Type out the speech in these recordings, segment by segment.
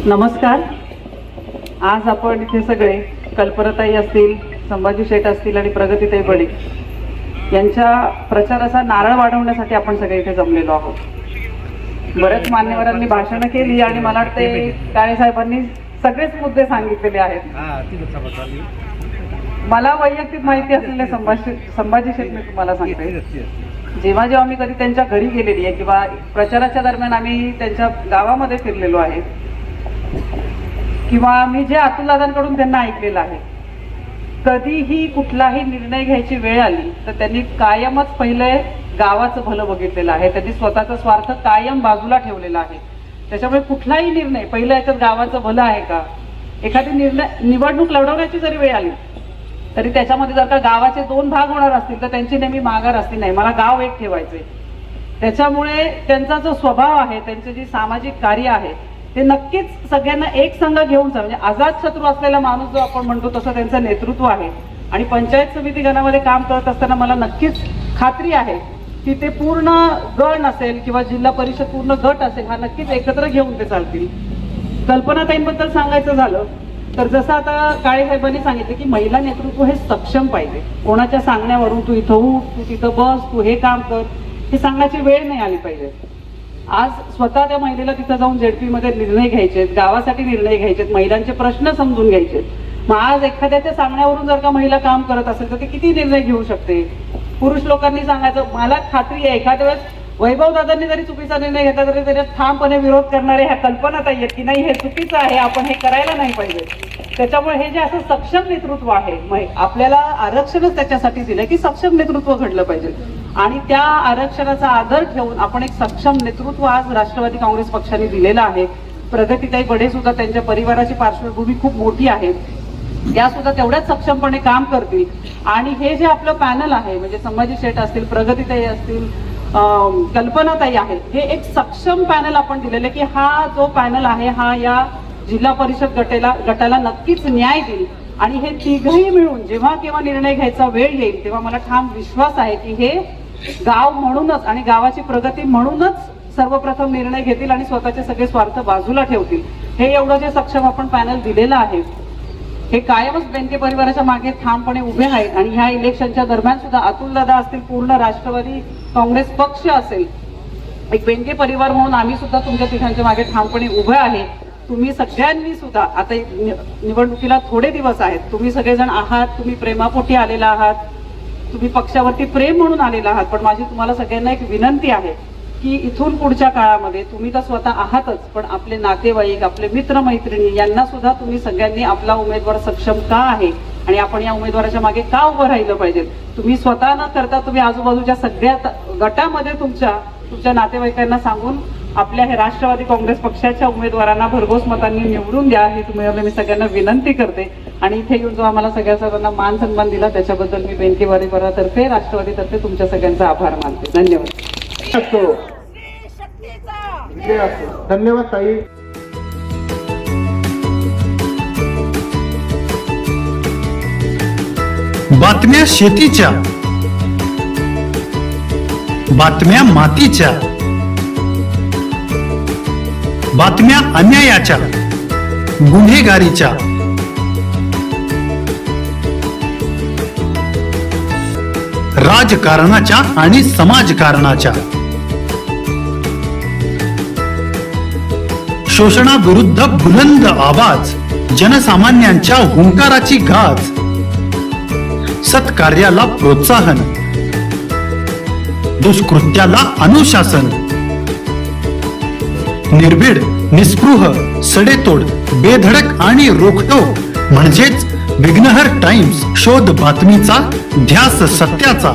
नमस्कार. आज आपण इथे सगळे कल्पनाताई असतील, संभाजी शेठ असतील आणि प्रगतीताई बडे यांच्या प्रचाराचा नारळ वाढवण्यासाठी आपण सगळे इथे जमलेलो आहोत. बऱ्याच मान्यवरांनी भाषणं केली आणि मला वाटते काळे साहेबांनी सगळेच मुद्दे सांगितलेले आहेत. मला वैयक्तिक माहिती असलेले संभाजी शेठ मी तुम्हाला सांगते. जेव्हा मी कधी त्यांच्या घरी गेलेली आहे किंवा प्रचाराच्या दरम्यान आम्ही त्यांच्या गावामध्ये फिरलेलो आहे किंवा मी जे अतुलदादांकडून त्यांना ऐकलेलं आहे, कधीही कुठलाही निर्णय घ्यायची वेळ आली तर त्यांनी कायमच पहिले गावाचं भलं बघितलेलं आहे. त्यांनी स्वतःचा स्वार्थ कायम बाजूला ठेवलेला आहे. त्याच्यामुळे कुठलाही निर्णय पहिलं याच्यात गावाचं भलं आहे का, एखादी निवडणूक लढवण्याची जरी वेळ आली तरी त्याच्यामध्ये जर का गावाचे दोन भाग होणार असतील तर त्यांची नेहमी माघार असती नाही, मला गाव एक ठेवायचे. त्याच्यामुळे त्यांचा जो स्वभाव आहे, त्यांचे जे सामाजिक कार्य आहे ते नक्कीच सगळ्यांना एक संघ घेऊन म्हणजे अजात शत्रू असलेला माणूस जो आपण म्हणतो तसं त्यांचं नेतृत्व आहे. आणि पंचायत समिती गणामध्ये काम करत असताना मला नक्कीच खात्री आहे की ते पूर्ण गण असेल किंवा जिल्हा परिषद पूर्ण गट असेल हा नक्कीच एकत्र घेऊन ते चालतील. कल्पनाताईंबद्दल सांगायचं झालं तर जसं आता काळे साहेबांनी सांगितलं की महिला नेतृत्व हे सक्षम पाहिजे. कोणाच्या सांगण्यावरून तू इथं उठ, तू तिथं बस, तू हे काम कर, हे सांगण्याची वेळ नाही आली पाहिजे. आज स्वतः त्या महिलेला तिथं जाऊन जेडपी मध्ये निर्णय घ्यायचे, गावासाठी निर्णय घ्यायचे, महिलांचे प्रश्न समजून घ्यायचे. मग आज एखाद्याच्या सांगण्यावरून जर का महिला काम करत असेल तर ती किती निर्णय घेऊ शकते. पुरुष लोकांनी सांगायचं, मला खात्री आहे एखाद्या वेळेस वैभव दादांनी जरी चुकीचा निर्णय घेतला तरी त्याच्यात ठामपणे विरोध करणारे ह्या कल्पनाताई आहेत की नाही हे चुकीचं आहे, आपण हे करायला नाही पाहिजे. त्याच्यामुळे हे जे असं सक्षम नेतृत्व आहे, आपल्याला आरक्षणच त्याच्यासाठी दिलंय की सक्षम नेतृत्व घडलं पाहिजे आणि त्या आरक्षणाचा आदर ठेवून आपण एक सक्षम नेतृत्व आज राष्ट्रवादी काँग्रेस पक्षाने दिलेलं आहे. प्रगतीताई बडे सुद्धा त्यांच्या परिवाराची पार्श्वभूमी खूप मोठी आहे, त्या सुद्धा तेवढ्याच सक्षमपणे काम करतील. आणि हे जे आपलं पॅनल आहे म्हणजे संभाजी शेठ असतील, प्रगतीताई असतील, कल्पनाताई आहे, हे एक सक्षम पॅनल आपण दिलेलं की हा जो पॅनल आहे हा या जिल्हा परिषद गटाला नक्कीच न्याय देईल. आणि हे तिघही मिळून जेव्हा केव्हा निर्णय घ्यायचा वेळ येईल तेव्हा मला ठाम विश्वास आहे की हे गाव म्हणूनच आणि गावाची प्रगती म्हणूनच सर्वप्रथम निर्णय घेतील आणि स्वतःचे सगळे स्वार्थ बाजूला ठेवतील. हे एवढं जे सक्षम आपण पॅनल दिलेलं आहे हे कायमच बेनके परिवाराच्या मागे ठामपणे उभे आहेत. आणि ह्या इलेक्शनच्या दरम्यान सुद्धा अतुलदादा असतील, पूर्ण राष्ट्रवादी काँग्रेस पक्ष असेल, एक बेनके परिवार म्हणून आम्ही सुद्धा तुमच्या तिघांच्या मागे ठामपणे उभे आहे. तुम्ही सगळ्यांनी सुद्धा आता निवडणुकीला थोडे दिवस आहेत, तुम्ही सगळेजण आहात, तुम्ही प्रेमापोटी आलेला आहात, तुम्ही पक्षावरती प्रेम म्हणून आलेला आहात. पण माझी तुम्हाला सगळ्यांना एक विनंती आहे की इथून पुढच्या काळामध्ये तुम्ही तर स्वतः आहातच, पण आपले नातेवाईक, आपले मित्रमैत्रिणी यांना सुद्धा तुम्ही सगळ्यांनी आपला उमेदवार सक्षम का आहे आणि आपण या उमेदवाराच्या मागे का उभं राहिलं पाहिजे. तुम्ही स्वतः न करता तुम्ही आजूबाजूच्या सगळ्या गटामध्ये तुमच्या नातेवाईकांना सांगून आपल्या हे राष्ट्रवादी काँग्रेस पक्षाच्या उमेदवारांना भरघोस मतांनी निवडून द्या ही तुम्हाला मी सगळ्यांना विनंती करते. आणि इथे येऊन जो आम्हाला सगळ्यांना मान सन्मान दिला त्याच्याबद्दल मी बेनके परिवारातर्फे, राष्ट्रवादीतर्फे तुमच्या सगळ्यांचा आभार मानते. धन्यवाद. धन्यवाद ताई. बातम्या शेतीच्या, बातम्या मातीच्या, बातम्या अन्यायाच्या, गुन्हेगारीच्या, राजकारणाच्या आणि समाजकारणाच्या, शोषणाविरुद्ध बुलंद आवाज, जनसामान्यांच्या हुंकाराची गाज, सत्कार्याला प्रोत्साहन, दुष्कृत्याला अनुशासन, निर्भीड, निस्पृह, सडेतोड, बेधडक आणि रोखठोक म्हणजेच विघ्नहर टाइम्स. शोध बातमीचा, ध्यास सत्याचा.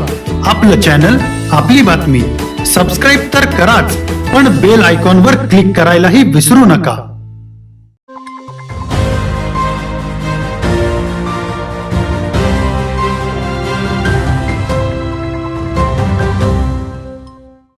आपलं चॅनल, आपली बातमी. सबस्क्राईब तर कराच, पण बेल आयकॉनवर क्लिक करायलाही विसरू नका.